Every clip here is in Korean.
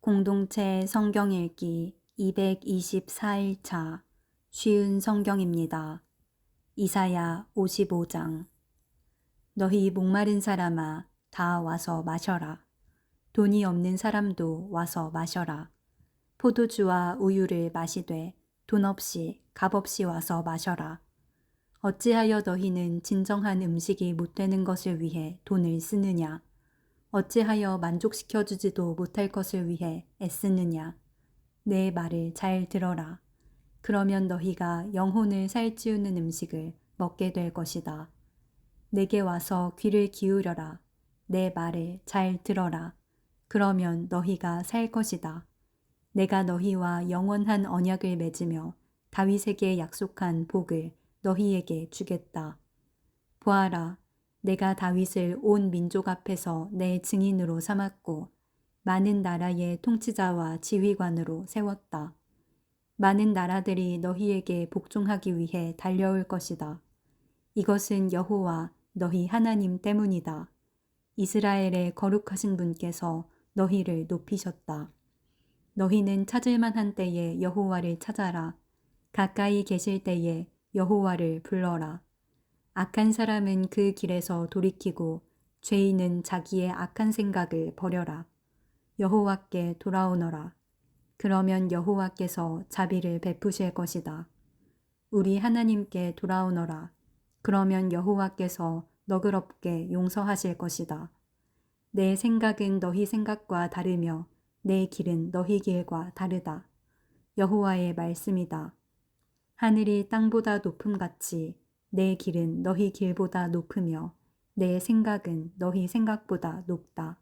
공동체 성경 읽기 224일차 쉬운 성경입니다. 이사야 55장. 너희 목마른 사람아 다 와서 마셔라. 돈이 없는 사람도 와서 마셔라. 포도주와 우유를 마시되 돈 없이 값 없이 와서 마셔라. 어찌하여 너희는 진정한 음식이 못 되는 것을 위해 돈을 쓰느냐? 어찌하여 만족시켜주지도 못할 것을 위해 애쓰느냐? 내 말을 잘 들어라. 그러면 너희가 영혼을 살찌우는 음식을 먹게 될 것이다. 내게 와서 귀를 기울여라. 내 말을 잘 들어라. 그러면 너희가 살 것이다. 내가 너희와 영원한 언약을 맺으며 다윗에게 약속한 복을 너희에게 주겠다. 보아라. 내가 다윗을 온 민족 앞에서 내 증인으로 삼았고 많은 나라의 통치자와 지휘관으로 세웠다. 많은 나라들이 너희에게 복종하기 위해 달려올 것이다. 이것은 여호와 너희 하나님 때문이다. 이스라엘의 거룩하신 분께서 너희를 높이셨다. 너희는 찾을 만한 때에 여호와를 찾아라. 가까이 계실 때에 여호와를 불러라. 악한 사람은 그 길에서 돌이키고 죄인은 자기의 악한 생각을 버려라. 여호와께 돌아오너라. 그러면 여호와께서 자비를 베푸실 것이다. 우리 하나님께 돌아오너라. 그러면 여호와께서 너그럽게 용서하실 것이다. 내 생각은 너희 생각과 다르며 내 길은 너희 길과 다르다. 여호와의 말씀이다. 하늘이 땅보다 높음같이 내 길은 너희 길보다 높으며 내 생각은 너희 생각보다 높다.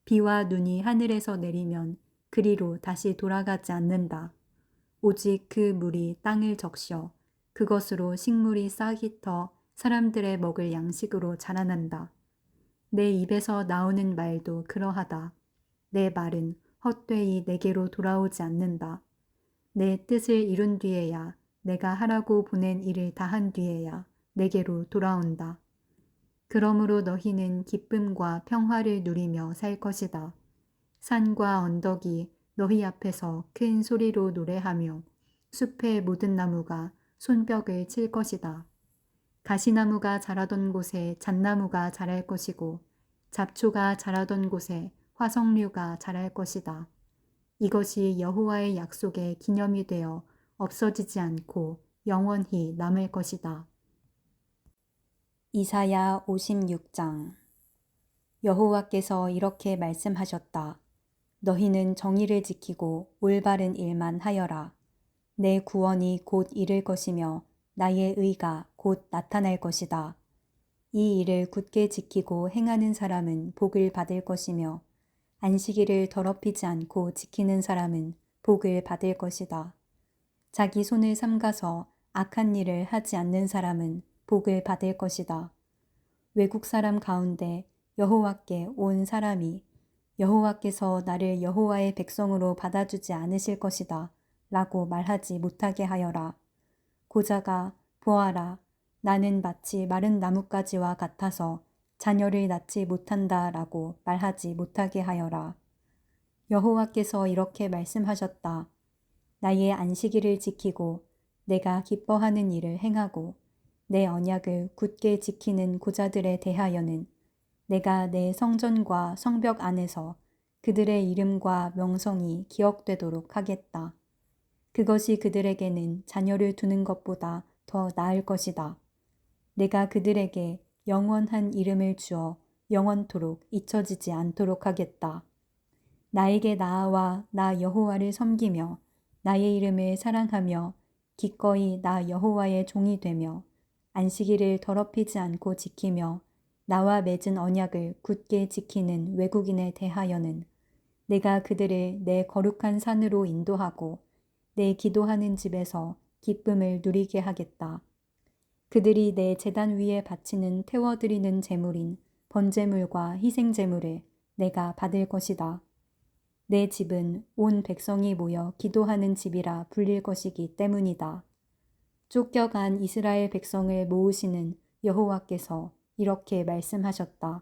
비와 눈이 하늘에서 내리면 그리로 다시 돌아가지 않는다. 오직 그 물이 땅을 적셔 그것으로 식물이 싹이 터 사람들의 먹을 양식으로 자라난다. 내 입에서 나오는 말도 그러하다. 내 말은 헛되이 내게로 돌아오지 않는다. 내 뜻을 이룬 뒤에야 내가 하라고 보낸 일을 다한 뒤에야 내게로 돌아온다. 그러므로 너희는 기쁨과 평화를 누리며 살 것이다. 산과 언덕이 너희 앞에서 큰 소리로 노래하며 숲의 모든 나무가 손뼉을 칠 것이다. 가시나무가 자라던 곳에 잣나무가 자랄 것이고 잡초가 자라던 곳에 화석류가 자랄 것이다. 이것이 여호와의 약속의 기념이 되어 없어지지 않고 영원히 남을 것이다. 이사야 56장. 여호와께서 이렇게 말씀하셨다. 너희는 정의를 지키고 올바른 일만 하여라. 내 구원이 곧 이를 것이며 나의 의가 곧 나타날 것이다. 이 일을 굳게 지키고 행하는 사람은 복을 받을 것이며 안식일을 더럽히지 않고 지키는 사람은 복을 받을 것이다. 자기 손을 삼가서 악한 일을 하지 않는 사람은 복을 받을 것이다. 외국 사람 가운데 여호와께 온 사람이 여호와께서 나를 여호와의 백성으로 받아주지 않으실 것이다 라고 말하지 못하게 하여라. 고자가 보아라. 나는 마치 마른 나뭇가지와 같아서 자녀를 낳지 못한다 라고 말하지 못하게 하여라. 여호와께서 이렇게 말씀하셨다. 나의 안식일을 지키고 내가 기뻐하는 일을 행하고 내 언약을 굳게 지키는 고자들에 대하여는 내가 내 성전과 성벽 안에서 그들의 이름과 명성이 기억되도록 하겠다. 그것이 그들에게는 자녀를 두는 것보다 더 나을 것이다. 내가 그들에게 영원한 이름을 주어 영원토록 잊혀지지 않도록 하겠다. 나에게 나아와 나 여호와를 섬기며 나의 이름을 사랑하며 기꺼이 나 여호와의 종이 되며 안식일을 더럽히지 않고 지키며 나와 맺은 언약을 굳게 지키는 외국인에 대하여는 내가 그들을 내 거룩한 산으로 인도하고 내 기도하는 집에서 기쁨을 누리게 하겠다. 그들이 내 제단 위에 바치는 태워드리는 제물인 번제물과 희생제물을 내가 받을 것이다. 내 집은 온 백성이 모여 기도하는 집이라 불릴 것이기 때문이다. 쫓겨간 이스라엘 백성을 모으시는 여호와께서 이렇게 말씀하셨다.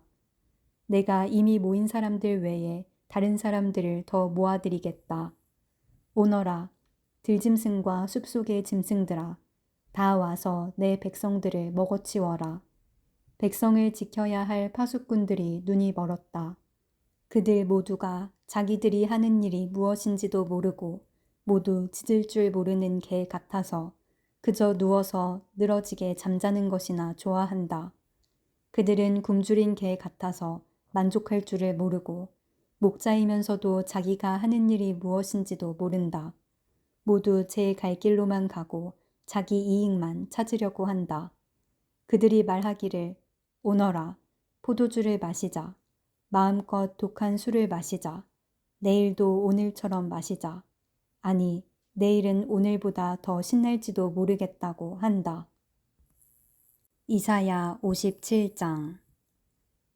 내가 이미 모인 사람들 외에 다른 사람들을 더 모아들이겠다. 오너라, 들짐승과 숲속의 짐승들아, 다 와서 내 백성들을 먹어치워라. 백성을 지켜야 할 파수꾼들이 눈이 멀었다. 그들 모두가 자기들이 하는 일이 무엇인지도 모르고 모두 짖을 줄 모르는 개 같아서 그저 누워서 늘어지게 잠자는 것이나 좋아한다. 그들은 굶주린 개 같아서 만족할 줄을 모르고 목자이면서도 자기가 하는 일이 무엇인지도 모른다. 모두 제 갈 길로만 가고 자기 이익만 찾으려고 한다. 그들이 말하기를 오너라, 포도주를 마시자. 마음껏 독한 술을 마시자. 내일도 오늘처럼 마시자. 아니, 내일은 오늘보다 더 신날지도 모르겠다고 한다. 이사야 57장.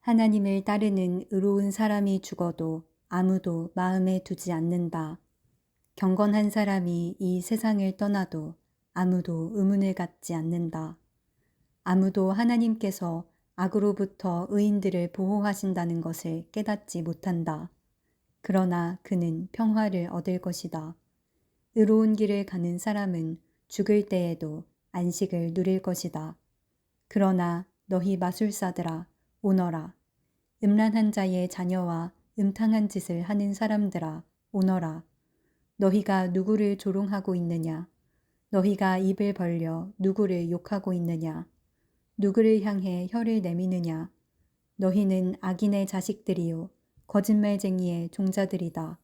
하나님을 따르는 의로운 사람이 죽어도 아무도 마음에 두지 않는다. 경건한 사람이 이 세상을 떠나도 아무도 의문을 갖지 않는다. 아무도 하나님께서 악으로부터 의인들을 보호하신다는 것을 깨닫지 못한다. 그러나 그는 평화를 얻을 것이다. 의로운 길을 가는 사람은 죽을 때에도 안식을 누릴 것이다. 그러나 너희 마술사들아, 오너라. 음란한 자의 자녀와 음탕한 짓을 하는 사람들아, 오너라. 너희가 누구를 조롱하고 있느냐? 너희가 입을 벌려 누구를 욕하고 있느냐? 누구를 향해 혀를 내미느냐? 너희는 악인의 자식들이요 거짓말쟁이의 종자들이다.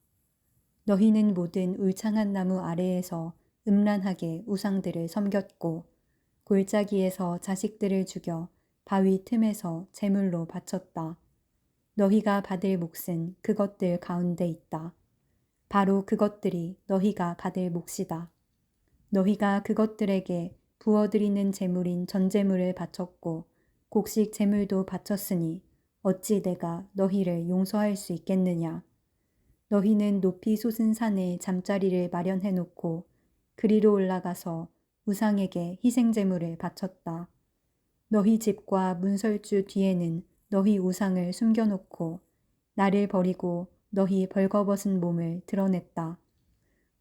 너희는 모든 울창한 나무 아래에서 음란하게 우상들을 섬겼고 골짜기에서 자식들을 죽여 바위 틈에서 제물로 바쳤다. 너희가 받을 몫은 그것들 가운데 있다. 바로 그것들이 너희가 받을 몫이다. 너희가 그것들에게 부어드리는 제물인 전제물을 바쳤고 곡식 제물도 바쳤으니 어찌 내가 너희를 용서할 수 있겠느냐. 너희는 높이 솟은 산에 잠자리를 마련해 놓고 그리로 올라가서 우상에게 희생제물을 바쳤다. 너희 집과 문설주 뒤에는 너희 우상을 숨겨놓고 나를 버리고 너희 벌거벗은 몸을 드러냈다.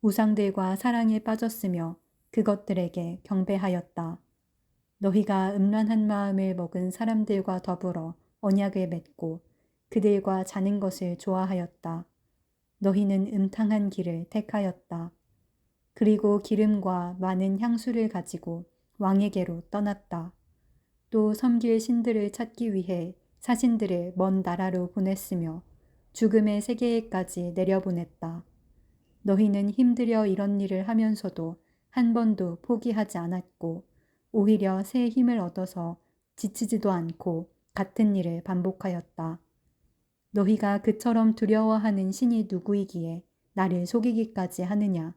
우상들과 사랑에 빠졌으며 그것들에게 경배하였다. 너희가 음란한 마음을 먹은 사람들과 더불어 언약을 맺고 그들과 자는 것을 좋아하였다. 너희는 음탕한 길을 택하였다. 그리고 기름과 많은 향수를 가지고 왕에게로 떠났다. 또 섬길 신들을 찾기 위해 사신들을 먼 나라로 보냈으며 죽음의 세계에까지 내려보냈다. 너희는 힘들여 이런 일을 하면서도 한 번도 포기하지 않았고 오히려 새 힘을 얻어서 지치지도 않고 같은 일을 반복하였다. 너희가 그처럼 두려워하는 신이 누구이기에 나를 속이기까지 하느냐?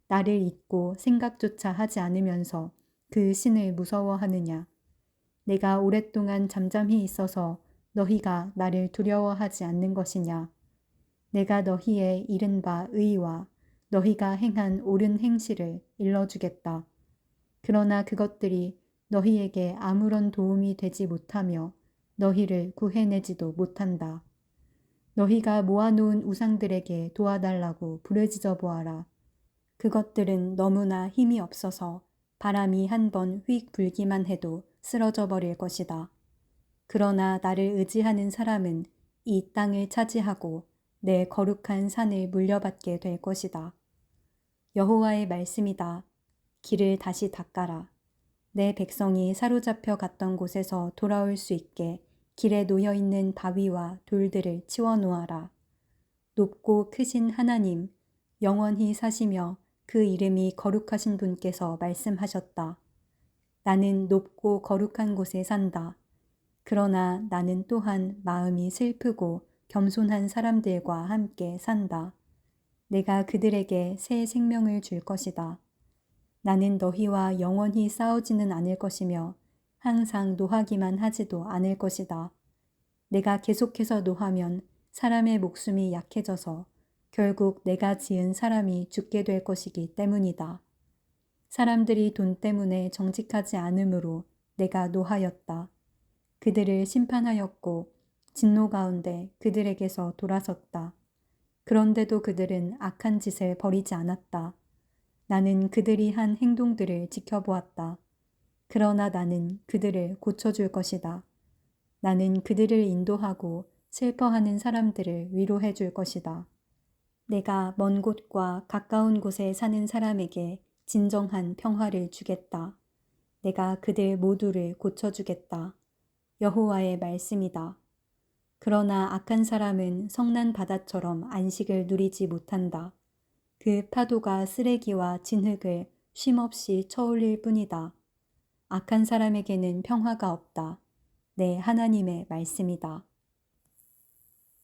나를 잊고 생각조차 하지 않으면서 그 신을 무서워하느냐? 내가 오랫동안 잠잠히 있어서 너희가 나를 두려워하지 않는 것이냐? 내가 너희의 이른 바 의와 너희가 행한 옳은 행실을 일러주겠다. 그러나 그것들이 너희에게 아무런 도움이 되지 못하며 너희를 구해내지도 못한다. 너희가 모아놓은 우상들에게 도와달라고 부르짖어 보아라. 그것들은 너무나 힘이 없어서 바람이 한 번 휙 불기만 해도 쓰러져 버릴 것이다. 그러나 나를 의지하는 사람은 이 땅을 차지하고 내 거룩한 산을 물려받게 될 것이다. 여호와의 말씀이다. 길을 다시 닦아라. 내 백성이 사로잡혀 갔던 곳에서 돌아올 수 있게 길에 놓여있는 바위와 돌들을 치워놓아라. 높고 크신 하나님, 영원히 사시며 그 이름이 거룩하신 분께서 말씀하셨다. 나는 높고 거룩한 곳에 산다. 그러나 나는 또한 마음이 슬프고 겸손한 사람들과 함께 산다. 내가 그들에게 새 생명을 줄 것이다. 나는 너희와 영원히 싸우지는 않을 것이며 항상 노하기만 하지도 않을 것이다. 내가 계속해서 노하면 사람의 목숨이 약해져서 결국 내가 지은 사람이 죽게 될 것이기 때문이다. 사람들이 돈 때문에 정직하지 않으므로 내가 노하였다. 그들을 심판하였고 진노 가운데 그들에게서 돌아섰다. 그런데도 그들은 악한 짓을 버리지 않았다. 나는 그들이 한 행동들을 지켜보았다. 그러나 나는 그들을 고쳐줄 것이다. 나는 그들을 인도하고 슬퍼하는 사람들을 위로해 줄 것이다. 내가 먼 곳과 가까운 곳에 사는 사람에게 진정한 평화를 주겠다. 내가 그들 모두를 고쳐주겠다. 여호와의 말씀이다. 그러나 악한 사람은 성난 바다처럼 안식을 누리지 못한다. 그 파도가 쓰레기와 진흙을 쉼없이 쳐올릴 뿐이다. 악한 사람에게는 평화가 없다. 내 하나님의 말씀이다.